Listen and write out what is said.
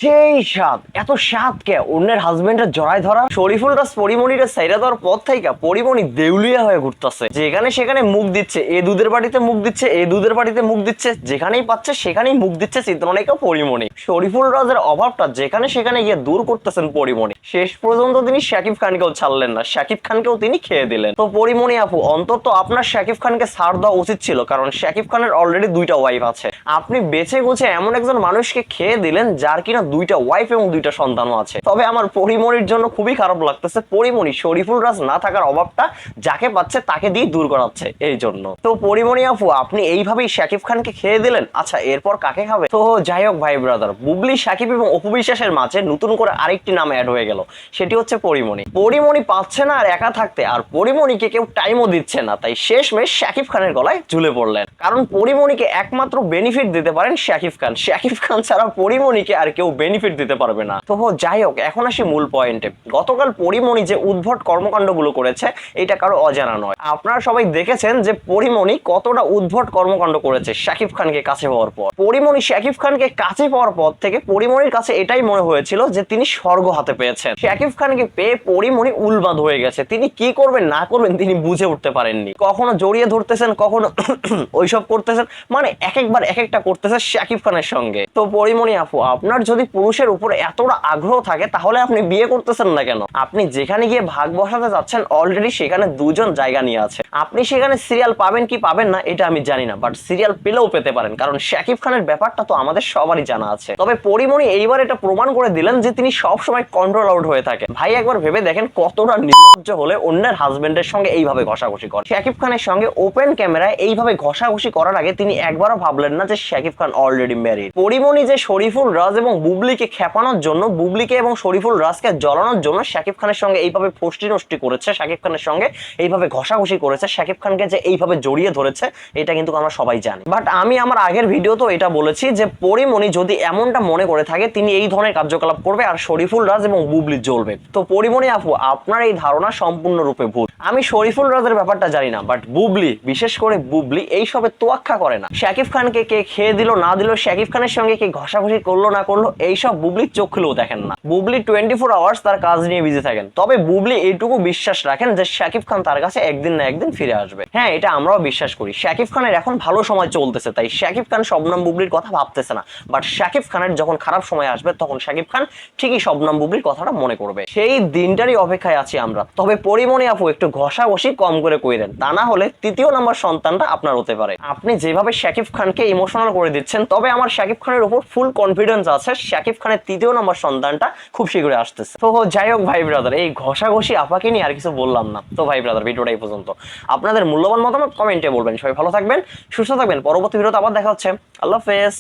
সেই স্বাদ, এত স্বাদ কে অন্যের হাজবেন্ডের জড়ায় ধরা। শরীফুল রাজ পরিমণিটা সাইরা দেওয়ার পর থেকে পরিমণি দেউলিয়া হয়ে ঘুরতেছে, যেখানে সেখানে মুখ দিচ্ছে, এ দুধের বাড়িতে মুখ দিচ্ছে, এ দুধের বাড়িতে মুখ দিচ্ছে, যেখানেই পাচ্ছে সেখানেই মুখ দিচ্ছে চিত্রনায়িকা পরিমণি। শরীফুল রাজের অভাবটা যেখানে সেখানে গিয়ে দূর করতেছেন পরিমণি। শেষ পর্যন্ত তিনি শাকিব খানকেও ছাড়লেন না, শাকিব খানকেও তিনি খেয়ে দিলেন। তো পরিমণি আপু, অন্তত আপনার শাকিব খানকে ছাড় দেওয়া উচিত ছিল, কারণ শাকিব খানের অলরেডি দুইটা ওয়াইফ আছে। আপনি বেছে গুছে এমন একজন মানুষকে খেয়ে দিলেন যার কিনা দুইটা ওয়াইফ এবং দুইটা সন্তানও আছে। তবে আমার পরিমণির জন্য খুবই খারাপ লাগতেছে, পরিমণি শরীফুল রাজ না থাকার অভাবটা যাকে পাচ্ছে তাকে দিয়ে দূর করাচ্ছে এই জন্য। তো পরিমণি আপু, আপনি এইভাবেই শাকিব খানকে খেয়ে দিলেন, আচ্ছা এরপর কাকে খাবে? তো যাই হোক ভাই ব্রাদার, বুবলি, শাকিব এবং অপু বিশ্বাসের মাঝে নতুন করে আরেকটি নাম অ্যাড হয়ে গেল, সেটি হচ্ছে পরিমণি। পরিমণি পাচ্ছে না আর একা থাকতে, আর পরিমণিকে কেউ টাইমও দিচ্ছে না, তাই শেষমেশ শাকিব খানের গলায় ঝুলে পড়লেন। কারণ পরিমণিকে একমাত্র বেনিফিট দিতে পারেন শাকিব খান, শাকিব খান ছাড়া পরিমণিকে আর কেউ বেনিফিট দিতে পারবে না। তো যাই হোক, এখন আসি মূল পয়েন্টে। গতকাল পরিমণি যে উদ্ভট কর্মকাণ্ডগুলো করেছে এটা কারো অজানা নয়। আপনারা সবাই দেখেছেন যে পরিমণি কতটা উদ্ভট কর্মকাণ্ড করেছে শাকিব খানকে কাছে পাওয়ার পর। পরিমণি শাকিব খানকে কাছে পাওয়ার পর থেকে পরিমণির কাছে এটাই মনে হয়েছিল যে তিনি স্বর্গ হাতে পেয়েছেন। শাকিব খানকে পেয়ে পরিমণি উলবাদ হয়ে গেছে, তিনি কি করবেন না করবেন তিনি বুঝে উঠতে পারেননি। কখনো জড়িয়ে ধরতেছেন, কখনো ওইসব করতেছেন, মানে এক একবার এক একটা করতেছে শাকিব খানের সঙ্গে। তো পরিমণি আপু, আপনার যদি পুরুষের উপর এতটা আগ্রহ থাকে তাহলে আপনি বিয়ে করতেছেন না কেন? আপনি যেখানে গিয়ে ভাগ বসাতে যাচ্ছেন অলরেডি সেখানে দুজন জায়গা নিয়ে আছে। আপনি সেখানে সিরিয়াল পাবেন কি পাবেন না এটা আমি জানি না, বাট সিরিয়াল পেলেও পেতে পারেন, কারণ শাকিব খানের ব্যাপারটা তো আমাদের সবারই জানা আছে। তবে পরিমণি এইবার এটা প্রমাণ করে দিলেন যে তিনি সব সময় কন্ট্রোল আউট হয়ে থাকেন। ভাই একবার ভেবে দেখেন কতটা নির্লজ্জ হলে অন্যের হাজবেন্ডের সঙ্গে এইভাবে ঘষাঘষি করে। শাকিব খানের সঙ্গে ওপেন ক্যামেরায় এইভাবে ঘষাঘষি করার আগে তিনি একবারও ভাবলেন না যে শাকিব খান অলরেডি ম্যারিড। পরিমণি যে শরীফুল রাজ এবং বুবলিকে খেপানোর জন্য, বুবলিকে এবং শরীফুল রাজকে জ্বলানোর জন্য শাকিব খানের সঙ্গে এইভাবে ফষ্টি নষ্টি করেছে, শাকিব খানের সঙ্গে এইভাবে ঘষাঘষি করেছে, শাকিব খানকে যে এইভাবে জড়িয়ে ধরেছে, এটা কিন্তু আমরা সবাই জানি। বাট আমি আমার আগের ভিডিওতেও এটা বলেছি যে পরিমণি যদি এমনটা মনে করে থাকে তিনি এই ধরনের কার্যকলাপ করবে আর শরীফুল রাজ এবং বুবলি জ্বলবে। তো পরিমণি আপু, আপনার এই ধারণা সম্পূর্ণরূপে ভুল। আমি শরীফুল রাজের ব্যাপারটা জানি না, বাট বুবলি, বিশেষ করে বুবলি এইসবে তোয়াক্কা করে না। শাকিব খানকে কে খেয়ে দিল না দিল, শাকিব খানের সঙ্গে কে ঘষাঘষি করলো না করলো, এইসব বুবলির চোখ খুলেও দেখেন না। বুবলি 24 আওয়ার্স তার কাজ নিয়ে বিজি থাকেন। তবে বুবলি এইটুকু বিশ্বাস রাখেন যে শাকিব খান তার কাছে একদিন না একদিন ফিরে আসবে। হ্যাঁ, এটা আমরাও বিশ্বাস করি। শাকিব খানের এখন ভালো সময় চলতেছে, তাই শাকিব খান শবনম বুবলির কথা ভাবতেছে না, বাট শাকিব খানের যখন খারাপ সময় আসবে তখন শাকিব খান ঠিকই শবনম বুবলির কথাটা মনে করবে। সেই দিনটারই অপেক্ষায় আছি আমরা। তবে পরিমণি আপু, একটু ঘষাঘষি কম করে কইরেন, তা না হলে তৃতীয় নাম্বার সন্তানটা আপনার হতে পারে। আপনি যেভাবে শাকিব খানকে ইমোশনাল করে দিচ্ছেন, তবে আমার শাকিব খানের উপর ফুল কনফিডেন্স আছে শাকিব খানের তৃতীয় নাম্বার সন্তানটা খুব শীঘ্রই আসতেছে। তো যাই হোক ভাই ব্রাদার, এই ঘষাঘষি আপাকে নিয়ে আর কিছু বললাম না। তো ভাই ব্রাদার, ভিডিওটা এই পর্যন্ত। আপনাদের মূল্যবান মতামত কমেন্টে বলবেন। সবাই ভালো থাকবেন, সুস্থ থাকবেন। পরবর্তী ভিডিওতে আবার দেখা হচ্ছে। আল্লাহ হাফেজ।